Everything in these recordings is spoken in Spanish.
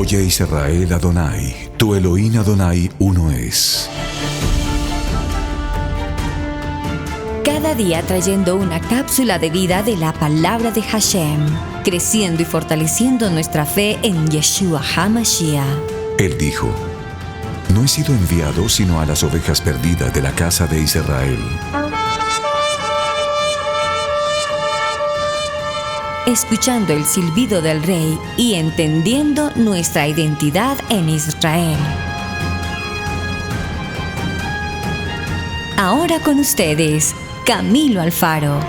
Oye Israel Adonai, tu Elohim Adonai uno es. Cada día trayendo una cápsula de vida de la palabra de Hashem, creciendo y fortaleciendo nuestra fe en Yeshua HaMashiach. Él dijo: no he sido enviado sino a las ovejas perdidas de la casa de Israel. Escuchando el silbido del Rey y entendiendo nuestra identidad en Israel. Ahora con ustedes, Camilo Alfaro.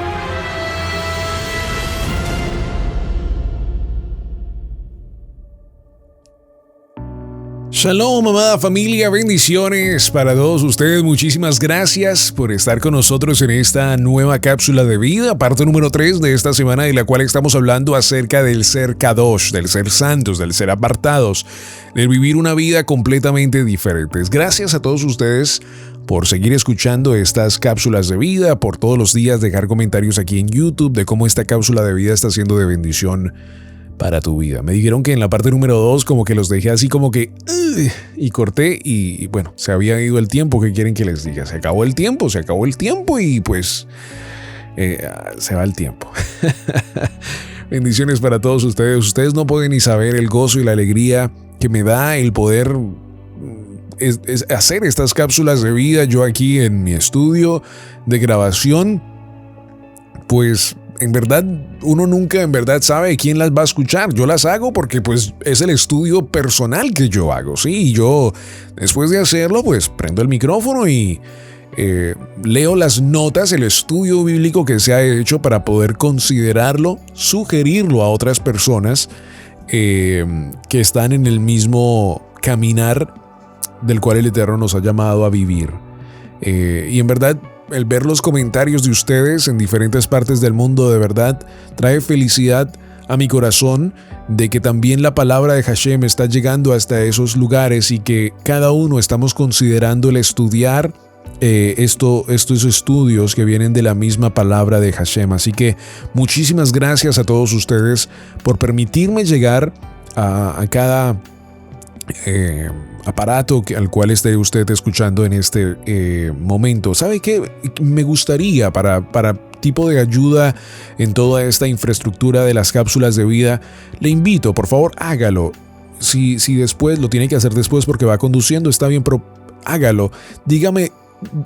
Shalom, amada familia, bendiciones para todos ustedes. Muchísimas gracias por estar con nosotros en esta nueva cápsula de vida, parte número 3 de esta semana, de la cual estamos hablando acerca del ser Kadosh, del ser santos, del ser apartados, del vivir una vida completamente diferente. Gracias a todos ustedes por seguir escuchando estas cápsulas de vida, por todos los días dejar comentarios aquí en YouTube de cómo esta cápsula de vida está siendo de bendición para tu vida. Me dijeron que en la parte número 2 como que los dejé así como que y corté y bueno, se había ido el tiempo. ¿Qué quieren que les diga? Se acabó el tiempo y pues se va el tiempo. Bendiciones para todos ustedes. Ustedes no pueden ni saber el gozo y la alegría que me da el poder es hacer estas cápsulas de vida yo aquí en mi estudio de grabación. Pues en verdad, uno nunca en verdad sabe quién las va a escuchar. Yo las hago porque pues es el estudio personal que yo hago, ¿sí? Y yo, después de hacerlo, pues prendo el micrófono y leo las notas, el estudio bíblico que se ha hecho para poder considerarlo, sugerirlo a otras personas que están en el mismo caminar del cual el Eterno nos ha llamado a vivir. Y en verdad, el ver los comentarios de ustedes en diferentes partes del mundo de verdad trae felicidad a mi corazón de que también la palabra de Hashem está llegando hasta esos lugares y que cada uno estamos considerando el estudiar estos estudios que vienen de la misma palabra de Hashem. Así que muchísimas gracias a todos ustedes por permitirme llegar a cada aparato al cual esté usted escuchando en este momento. ¿Sabe qué? Me gustaría para tipo de ayuda en toda esta infraestructura de las cápsulas de vida, le invito, por favor, hágalo. Si después lo tiene que hacer después porque va conduciendo, está bien, pero hágalo. Dígame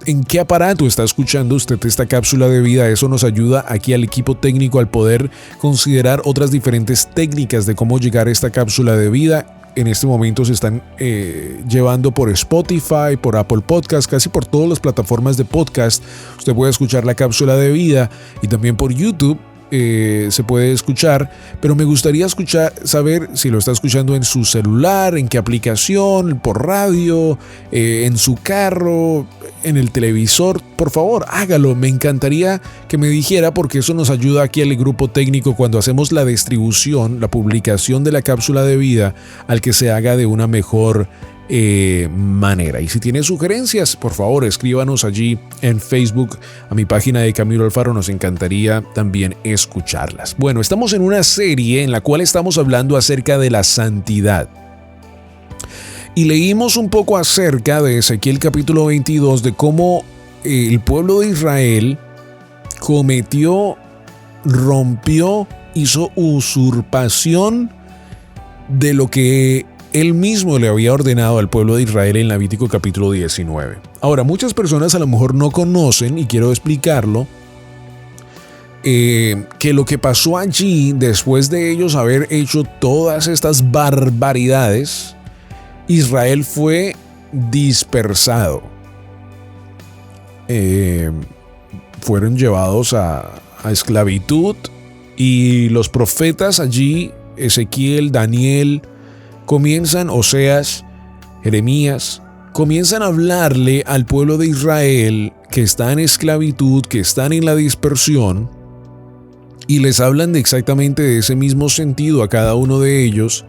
en qué aparato está escuchando usted esta cápsula de vida. Eso nos ayuda aquí al equipo técnico al poder considerar otras diferentes técnicas de cómo llegar a esta cápsula de vida. En este momento se están llevando por Spotify, por Apple Podcast, casi por todas las plataformas de podcast. Usted puede escuchar la cápsula de vida y también por YouTube se puede escuchar. Pero me gustaría saber si lo está escuchando en su celular, en qué aplicación, por radio, en su carro, en el televisor. Por favor, hágalo. Me encantaría que me dijera, porque eso nos ayuda aquí al grupo técnico cuando hacemos la distribución, la publicación de la cápsula de vida, al que se haga de una mejor manera. Y si tiene sugerencias, por favor, escríbanos allí en Facebook a mi página de Camilo Alfaro. Nos encantaría también escucharlas. Bueno, estamos en una serie en la cual estamos hablando acerca de la santidad. Y leímos un poco acerca de Ezequiel capítulo 22, de cómo el pueblo de Israel rompió, hizo usurpación de lo que él mismo le había ordenado al pueblo de Israel en Levítico capítulo 19. Ahora, muchas personas a lo mejor no conocen, y quiero explicarlo, que lo que pasó allí, después de ellos haber hecho todas estas barbaridades, Israel fue dispersado. Fueron llevados a esclavitud, y los profetas allí, Ezequiel, Daniel, Oseas, Jeremías, comienzan a hablarle al pueblo de Israel que está en esclavitud, que están en la dispersión, y les hablan de exactamente de ese mismo sentido a cada uno de ellos,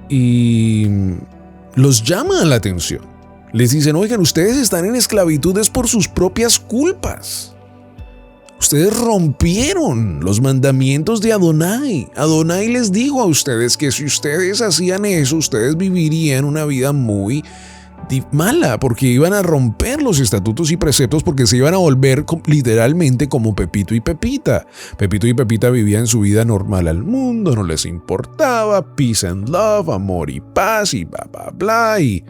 y los llaman la atención. Les dicen: oigan, ustedes están en esclavitud es por sus propias culpas. Ustedes rompieron los mandamientos de Adonai. Adonai les dijo a ustedes que si ustedes hacían eso, ustedes vivirían una vida muy mala, porque iban a romper los estatutos y preceptos, porque se iban a volver literalmente como Pepito y Pepita. Pepito y Pepita vivían su vida normal al mundo, no les importaba, peace and love, amor y paz y bla bla bla. Y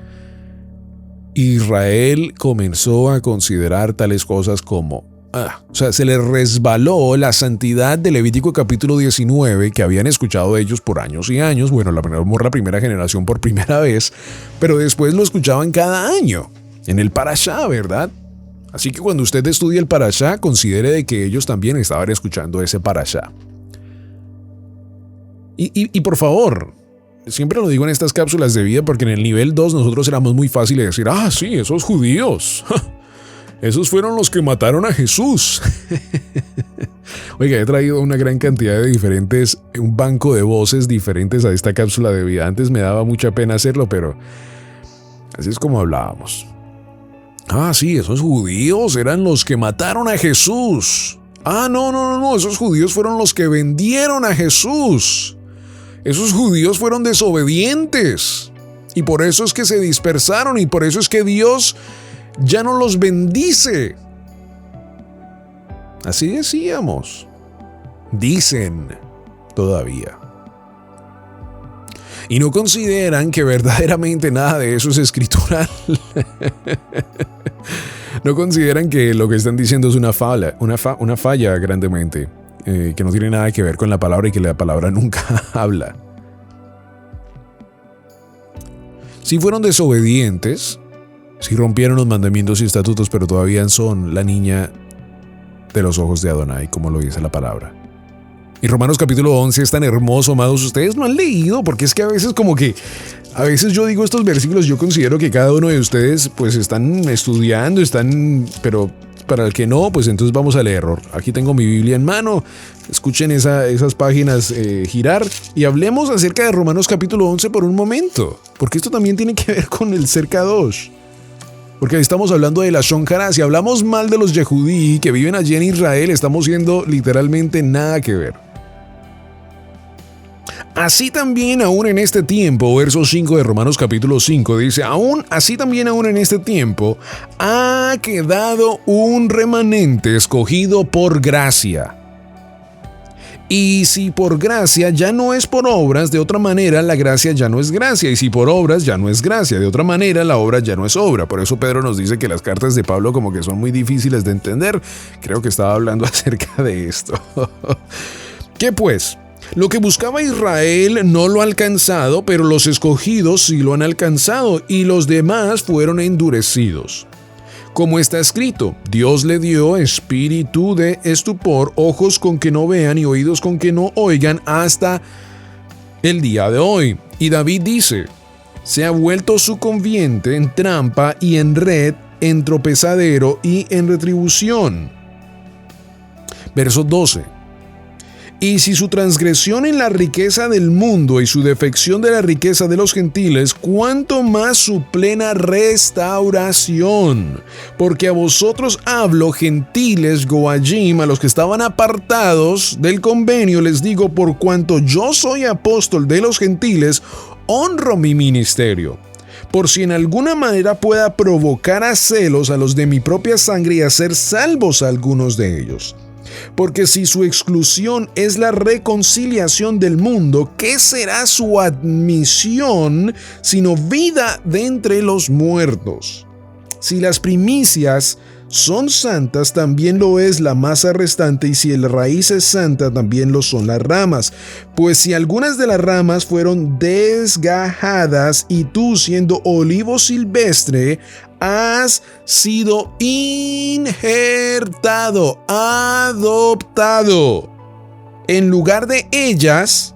Israel comenzó a considerar tales cosas como se les resbaló la santidad de Levítico capítulo 19 que habían escuchado ellos por años y años. Bueno, la primera generación por primera vez, pero después lo escuchaban cada año en el Parashá, ¿verdad? Así que cuando usted estudie el Parashá, considere de que ellos también estaban escuchando ese Parashá. Y por favor, siempre lo digo en estas cápsulas de vida porque en el nivel 2 nosotros éramos muy fáciles de decir, sí, esos judíos. Esos fueron los que mataron a Jesús. Oiga, he traído una gran cantidad de diferentes, un banco de voces diferentes a esta cápsula de vida. Antes me daba mucha pena hacerlo, pero así es como hablábamos. Sí, esos judíos eran los que mataron a Jesús. No, esos judíos fueron los que vendieron a Jesús. Esos judíos fueron desobedientes. Y por eso es que se dispersaron y por eso es que Dios ya no los bendice. Así decíamos. Dicen todavía. Y no consideran que verdaderamente nada de eso es escritural. No consideran que lo que están diciendo es una falla grandemente, que no tiene nada que ver con la palabra y que la palabra nunca habla. Si fueron desobedientes, si rompieron los mandamientos y estatutos, pero todavía son la niña de los ojos de Adonai, como lo dice la palabra. Y Romanos capítulo 11 es tan hermoso, amados. Ustedes no han leído, porque es que a veces yo digo estos versículos, yo considero que cada uno de ustedes pues están estudiando, pero para el que no, pues entonces vamos a leerlo. Aquí tengo mi Biblia en mano, escuchen esas páginas girar y hablemos acerca de Romanos capítulo 11 por un momento, porque esto también tiene que ver con el Ser Kadosh. Porque estamos hablando de la Lashon Hará. Si hablamos mal de los Yehudí que viven allí en Israel, estamos siendo literalmente nada que ver. Así también aún en este tiempo, verso 5 de Romanos capítulo 5 dice, así también aún en este tiempo ha quedado un remanente escogido por gracia. Y si por gracia ya no es por obras, de otra manera la gracia ya no es gracia. Y si por obras ya no es gracia, de otra manera la obra ya no es obra. Por eso Pedro nos dice que las cartas de Pablo como que son muy difíciles de entender. Creo que estaba hablando acerca de esto. ¿Qué pues? Lo que buscaba Israel no lo ha alcanzado, pero los escogidos sí lo han alcanzado y los demás fueron endurecidos. Como está escrito, Dios le dio espíritu de estupor, ojos con que no vean y oídos con que no oigan hasta el día de hoy. Y David dice, se ha vuelto su conviente en trampa y en red, en tropezadero y en retribución. Verso 12. Y si su transgresión en la riqueza del mundo y su defección de la riqueza de los gentiles, cuánto más su plena restauración. Porque a vosotros hablo, gentiles, goayim, a los que estaban apartados del convenio, les digo, por cuanto yo soy apóstol de los gentiles, honro mi ministerio. Por si en alguna manera pueda provocar a celos a los de mi propia sangre y hacer salvos a algunos de ellos. Porque si su exclusión es la reconciliación del mundo, ¿qué será su admisión sino vida de entre los muertos? Si las primicias son santas, también lo es la masa restante, y si la raíz es santa, también lo son las ramas. Pues si algunas de las ramas fueron desgajadas, y tú, siendo olivo silvestre, has sido injertado, adoptado en lugar de ellas,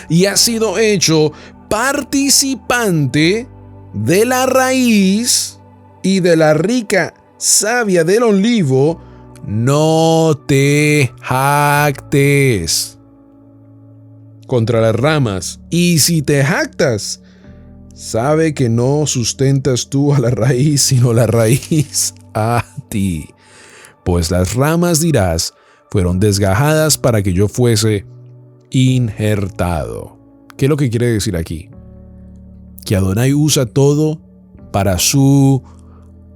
y has sido hecho participante de la raíz y de la rica savia del olivo, no te jactes contra las ramas. Y si te jactas, sabe que no sustentas tú a la raíz, sino la raíz a ti. pues las ramas de Irás fueron desgajadas para que yo fuese injertado. ¿Qué es lo que quiere decir aquí? Que Adonai usa todo para su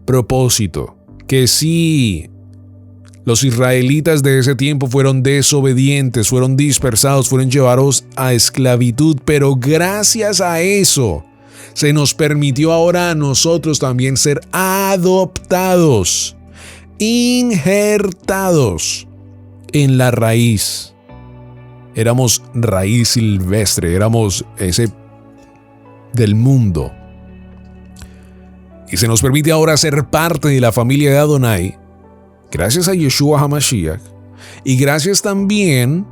propósito. Que sí, los israelitas de ese tiempo fueron desobedientes, fueron dispersados, fueron llevados a esclavitud, pero gracias a eso se nos permitió ahora a nosotros también ser adoptados, injertados en la raíz. Éramos raíz silvestre, éramos ese del mundo. Y se nos permite ahora ser parte de la familia de Adonai, gracias a Yeshua HaMashiach, y gracias también,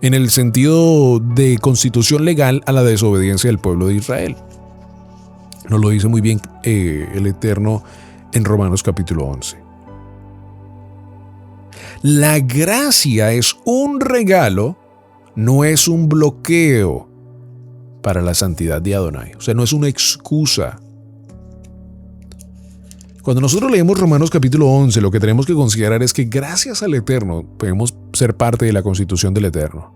en el sentido de constitución legal, a la desobediencia del pueblo de Israel. Nos lo dice muy bien el Eterno en Romanos capítulo 11. La gracia es un regalo, no es un bloqueo para la santidad de Adonai. O sea, no es una excusa. Cuando nosotros leemos Romanos capítulo 11, lo que tenemos que considerar es que gracias al Eterno podemos ser parte de la constitución del Eterno,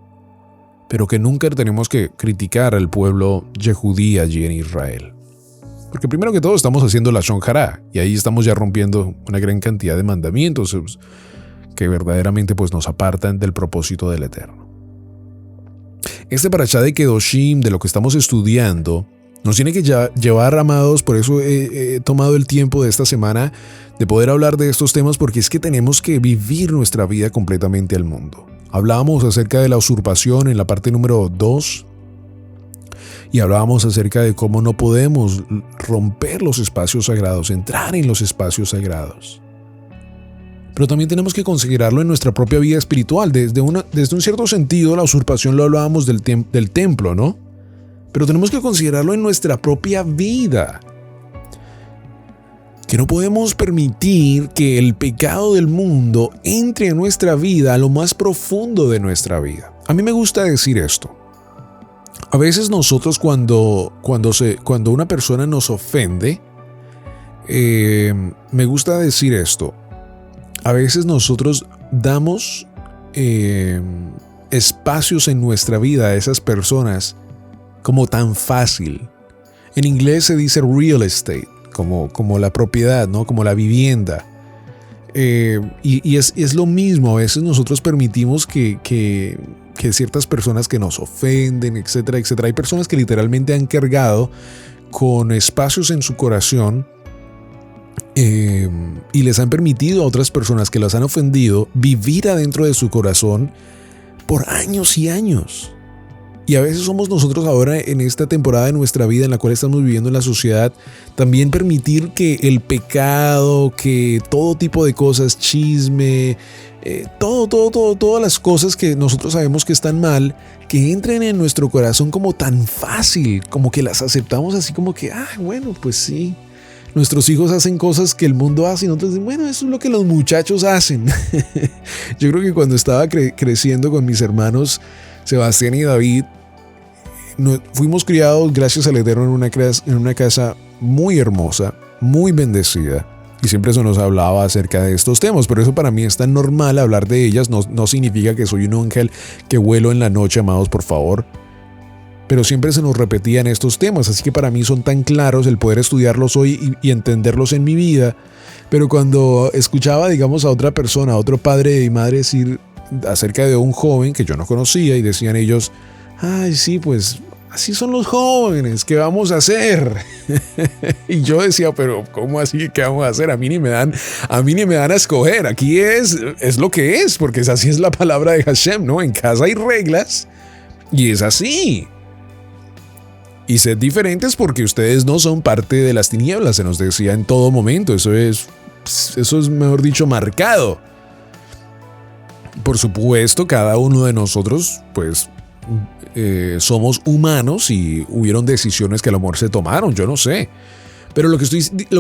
pero que nunca tenemos que criticar al pueblo yehudí allí en Israel. Porque primero que todo estamos haciendo la Shon Hará, y ahí estamos ya rompiendo una gran cantidad de mandamientos que verdaderamente pues nos apartan del propósito del Eterno. Este parashá de Kedoshim, de lo que estamos estudiando, nos tiene que llevar, amados. Por eso he tomado el tiempo de esta semana de poder hablar de estos temas, porque es que tenemos que vivir nuestra vida completamente al mundo. Hablábamos acerca de la usurpación en la parte número 2 y hablábamos acerca de cómo no podemos romper los espacios sagrados, entrar en los espacios sagrados. Pero también tenemos que considerarlo en nuestra propia vida espiritual. Desde un cierto sentido, la usurpación lo hablábamos del templo, ¿no? Pero tenemos que considerarlo en nuestra propia vida. Que no podemos permitir que el pecado del mundo entre en nuestra vida a lo más profundo de nuestra vida. A mí me gusta decir esto. A veces nosotros cuando una persona nos ofende, me gusta decir esto. A veces nosotros damos espacios en nuestra vida a esas personas como tan fácil. En inglés se dice real estate, como la propiedad, ¿no? Como la vivienda. Y es lo mismo. A veces nosotros permitimos que ciertas personas que nos ofenden, etcétera, etcétera. Hay personas que literalmente han cargado con espacios en su corazón y les han permitido a otras personas que las han ofendido vivir adentro de su corazón por años y años. Y a veces somos nosotros ahora, en esta temporada de nuestra vida en la cual estamos viviendo en la sociedad, también permitir que el pecado, que todo tipo de cosas, chisme, todas las cosas que nosotros sabemos que están mal, que entren en nuestro corazón como tan fácil, como que las aceptamos así como que, bueno, pues sí. Nuestros hijos hacen cosas que el mundo hace y nosotros decimos, bueno, eso es lo que los muchachos hacen. Yo creo que cuando estaba creciendo con mis hermanos Sebastián y David, fuimos criados, gracias al Eterno, en una casa muy hermosa, muy bendecida, y siempre se nos hablaba acerca de estos temas. Pero eso para mí es tan normal hablar de ellas. No significa que soy un ángel que vuelo en la noche, amados, por favor. Pero siempre se nos repetían estos temas, así que para mí son tan claros el poder estudiarlos hoy y entenderlos en mi vida. Pero cuando escuchaba, digamos, a otra persona, a otro padre y madre decir acerca de un joven que yo no conocía, y decían ellos, ay, sí, pues así son los jóvenes, ¿qué vamos a hacer? Y yo decía, pero ¿cómo así? ¿Qué vamos a hacer? A mí ni me dan a escoger. Aquí es lo que es, porque así es la palabra de Hashem, ¿no? En casa hay reglas y es así. Y sed diferentes porque ustedes no son parte de las tinieblas, se nos decía en todo momento. Eso es mejor dicho, marcado. Por supuesto, cada uno de nosotros, pues, somos humanos y hubieron decisiones que a lo mejor se tomaron, yo no sé. Pero lo que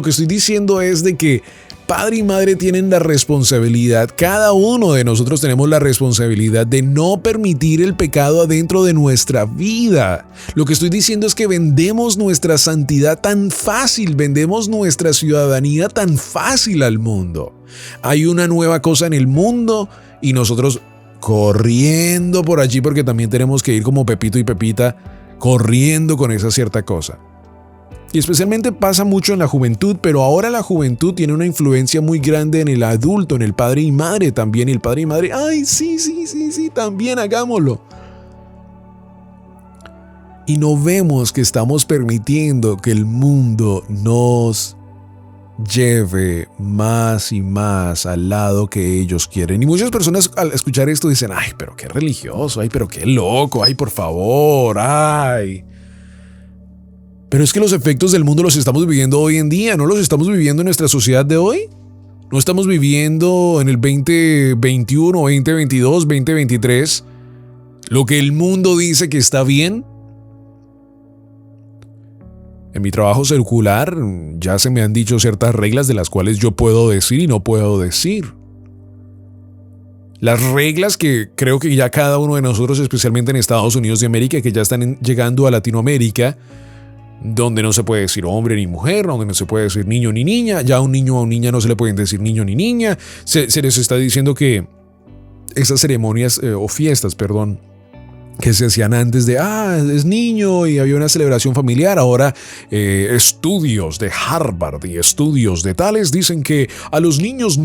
estoy diciendo es de que padre y madre tienen la responsabilidad, cada uno de nosotros tenemos la responsabilidad de no permitir el pecado adentro de nuestra vida. Lo que estoy diciendo es que vendemos nuestra santidad tan fácil, vendemos nuestra ciudadanía tan fácil al mundo. Hay una nueva cosa en el mundo y nosotros corriendo por allí porque también tenemos que ir como Pepito y Pepita, corriendo con esa cierta cosa. Y especialmente pasa mucho en la juventud, pero ahora la juventud tiene una influencia muy grande en el adulto, en el padre y madre también. Y el padre y madre, ¡ay, sí, también hagámoslo! Y no vemos que estamos permitiendo que el mundo nos lleve más y más al lado que ellos quieren. Y muchas personas al escuchar esto dicen, ¡ay, pero qué religioso! ¡Ay, pero qué loco! ¡Ay, por favor! ¡Ay! Pero es que los efectos del mundo los estamos viviendo hoy en día, no los estamos viviendo en nuestra sociedad de hoy. No estamos viviendo en el 2021, 2022, 2023 lo que el mundo dice que está bien. En mi trabajo circular ya se me han dicho ciertas reglas de las cuales yo puedo decir y no puedo decir. Las reglas que creo que ya cada uno de nosotros, especialmente en Estados Unidos de América, que ya están llegando a Latinoamérica, donde no se puede decir hombre ni mujer, donde no se puede decir niño ni niña, ya a un niño o a una niña no se le pueden decir niño ni niña, se les está diciendo que esas ceremonias o fiestas, que se hacían antes de, es niño y había una celebración familiar, ahora estudios de Harvard y estudios de tales dicen que a los niños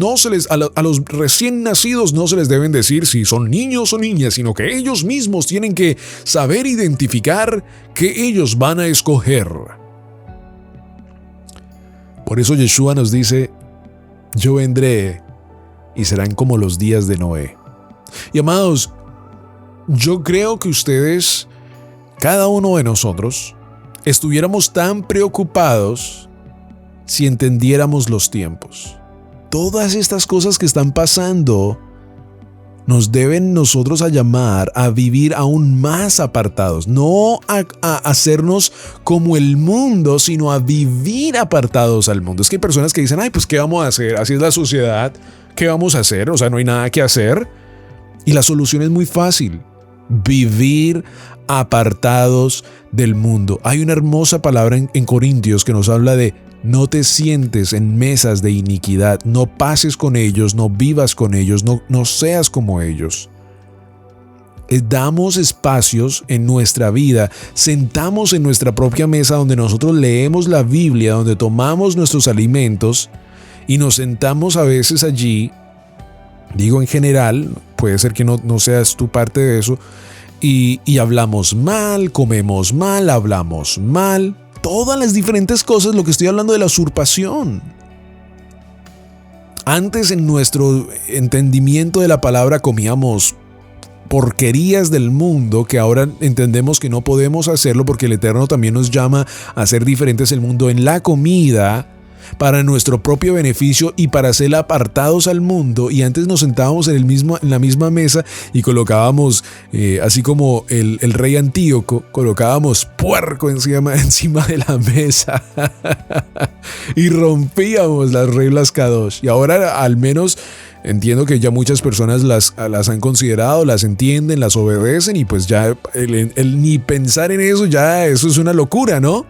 a los recién nacidos no se les deben decir si son niños o niñas, sino que ellos mismos tienen que saber identificar que ellos van a escoger. Por eso Yeshua nos dice, yo vendré y serán como los días de Noé. Y amados, yo creo que ustedes, cada uno de nosotros, estuviéramos tan preocupados si entendiéramos los tiempos. Todas estas cosas que están pasando nos deben nosotros a llamar a vivir aún más apartados, no a hacernos como el mundo, sino a vivir apartados al mundo. Es que hay personas que dicen, pues ¿qué vamos a hacer? Así es la sociedad, ¿qué vamos a hacer? O sea, no hay nada que hacer. Y la solución es muy fácil. Vivir apartados del mundo. Hay una hermosa palabra en Corintios que nos habla de no te sientes en mesas de iniquidad, no pases con ellos, no vivas con ellos, no seas como ellos. Damos espacios en nuestra vida, sentamos en nuestra propia mesa donde nosotros leemos la Biblia, donde tomamos nuestros alimentos y nos sentamos a veces allí. Digo en general, puede ser que no seas tú parte de eso, y hablamos mal, comemos mal, hablamos mal, todas las diferentes cosas, lo que estoy hablando de la usurpación. Antes en nuestro entendimiento de la palabra comíamos porquerías del mundo que ahora entendemos que no podemos hacerlo porque el Eterno también nos llama a ser diferentes el mundo en la comida, para nuestro propio beneficio y para ser apartados al mundo. Y antes nos sentábamos en la misma mesa y colocábamos, así como el rey Antíoco, colocábamos puerco encima de la mesa y rompíamos las reglas Kadosh. Y ahora al menos entiendo que ya muchas personas las han considerado, las entienden, las obedecen, y pues ya el ni pensar en eso, ya eso es una locura, ¿no?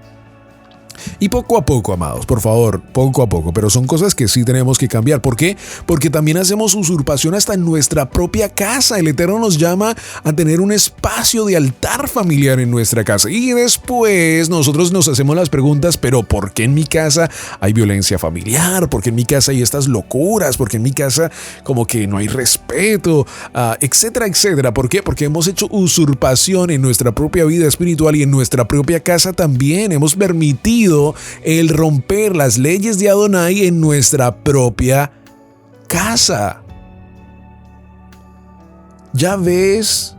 Y poco a poco, amados, por favor, poco a poco, pero son cosas que sí tenemos que cambiar. ¿Por qué? Porque también hacemos usurpación hasta en nuestra propia casa. El Eterno nos llama a tener un espacio de altar familiar en nuestra casa. Y después nosotros nos hacemos las preguntas, pero ¿por qué en mi casa hay violencia familiar? ¿Por qué en mi casa hay estas locuras? ¿Por qué en mi casa como que no hay respeto? Etcétera, etcétera. ¿Por qué? Porque hemos hecho usurpación en nuestra propia vida espiritual y en nuestra propia casa también. Hemos permitido el romper las leyes de Adonai en nuestra propia casa. ¿Ya ves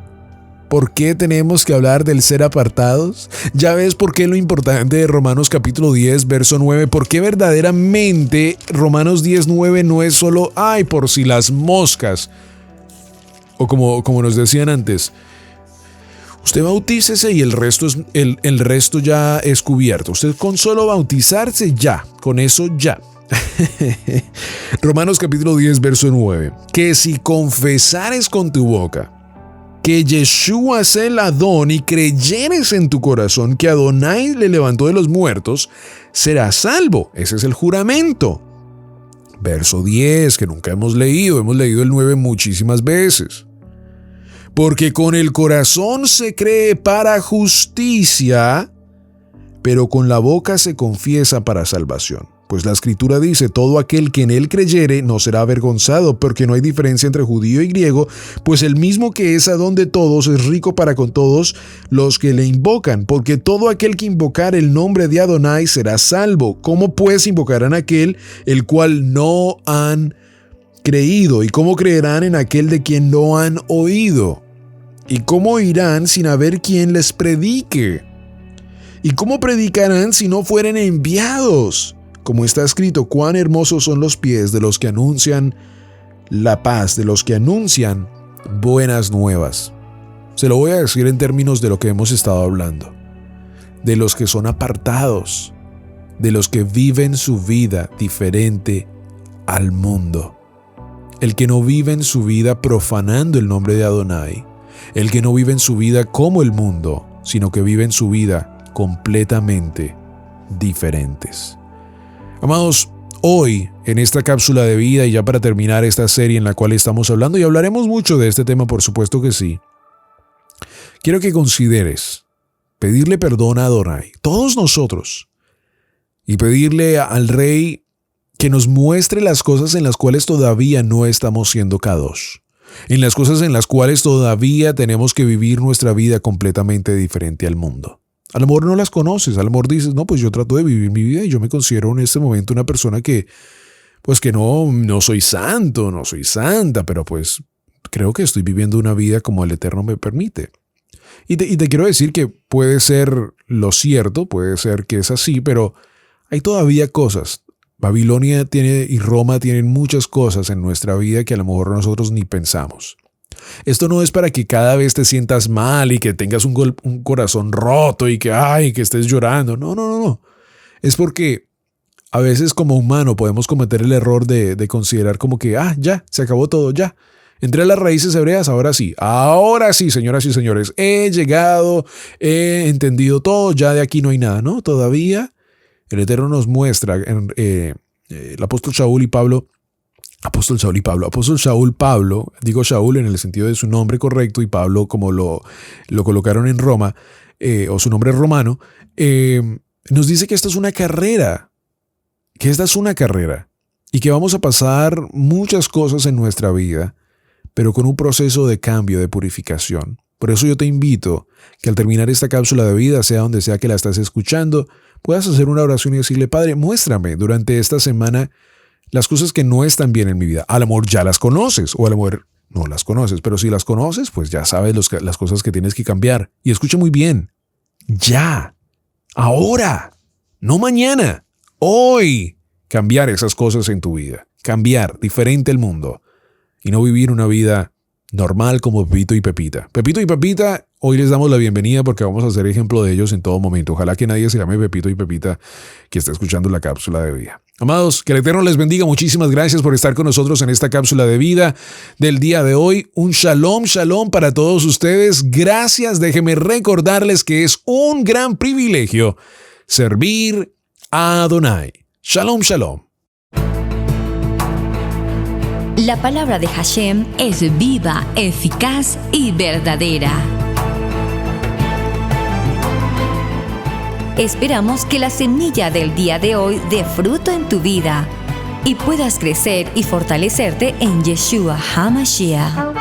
por qué tenemos que hablar del ser apartados? ¿Ya ves por qué lo importante de Romanos capítulo 10, verso 9? ¿Por qué verdaderamente Romanos 10, 9 no es solo, por si las moscas? O como nos decían antes, Usted bautícese y el resto ya es cubierto. Usted con solo bautizarse ya, con eso ya. Romanos capítulo 10, verso 9. Que si confesares con tu boca que Yeshua es el Adón y creyeres en tu corazón que Adonai le levantó de los muertos, serás salvo. Ese es el juramento. Verso 10, que nunca hemos leído el 9 muchísimas veces. Porque con el corazón se cree para justicia, pero con la boca se confiesa para salvación. Pues la Escritura dice, todo aquel que en él creyere no será avergonzado, porque no hay diferencia entre judío y griego, pues el mismo que es Adón de todos es rico para con todos los que le invocan, porque todo aquel que invocar el nombre de Adonai será salvo. ¿Cómo pues invocarán a aquel el cual no han creído? ¿Y cómo creerán en aquel de quien no han oído? ¿Y cómo oirán sin haber quien les predique? ¿Y cómo predicarán si no fueren enviados? Como está escrito, cuán hermosos son los pies de los que anuncian la paz, de los que anuncian buenas nuevas. Se lo voy a decir en términos de lo que hemos estado hablando. De los que son apartados, de los que viven su vida diferente al mundo. El que no vive en su vida profanando el nombre de Adonai. El que no vive en su vida como el mundo, sino que vive en su vida completamente diferentes. Amados, hoy en esta cápsula de vida y ya para terminar esta serie en la cual estamos hablando, y hablaremos mucho de este tema, por supuesto que sí, quiero que consideres pedirle perdón a Adonai, todos nosotros, y pedirle al Rey que nos muestre las cosas en las cuales todavía no estamos siendo kadosh, en las cosas en las cuales todavía tenemos que vivir nuestra vida completamente diferente al mundo. A lo mejor no las conoces, a lo mejor dices, no, pues yo trato de vivir mi vida y yo me considero en este momento una persona que no soy santo, no soy santa, pero pues creo que estoy viviendo una vida como el Eterno me permite. Y te quiero decir que puede ser lo cierto, puede ser que es así, pero hay todavía cosas. Babilonia y Roma tienen muchas cosas en nuestra vida que a lo mejor nosotros ni pensamos. Esto no es para que cada vez te sientas mal y que tengas un corazón roto y que estés llorando. No. Es porque a veces como humano podemos cometer el error de considerar como que, ya, se acabó todo, ya. Entré a las raíces hebreas, ahora sí, señoras y señores, he llegado, he entendido todo, ya de aquí no hay nada, ¿no? Todavía el Eterno nos muestra, el apóstol Shaul Pablo, digo Shaul en el sentido de su nombre correcto y Pablo como lo colocaron en Roma, o su nombre romano, nos dice que esta es una carrera, y que vamos a pasar muchas cosas en nuestra vida, pero con un proceso de cambio, de purificación. Por eso yo te invito que al terminar esta cápsula de vida, sea donde sea que la estás escuchando, puedas hacer una oración y decirle, Padre, muéstrame durante esta semana las cosas que no están bien en mi vida. A lo mejor ya las conoces, o a lo mejor no las conoces, pero si las conoces, pues ya sabes las cosas que tienes que cambiar. Y escucha muy bien, ya, ahora, no mañana, hoy, cambiar esas cosas en tu vida, cambiar, diferente el mundo, y no vivir una vida normal como Pepito y Pepita. Pepito y Pepita, hoy les damos la bienvenida porque vamos a ser ejemplo de ellos en todo momento. Ojalá que nadie se llame Pepito y Pepita que esté escuchando la cápsula de vida. Amados, que el Eterno les bendiga. Muchísimas gracias por estar con nosotros en esta cápsula de vida del día de hoy. Un shalom para todos ustedes. Gracias. Déjenme recordarles que es un gran privilegio servir a Adonai. Shalom. La palabra de Hashem es viva, eficaz y verdadera. Esperamos que la semilla del día de hoy dé fruto en tu vida y puedas crecer y fortalecerte en Yeshua HaMashiach.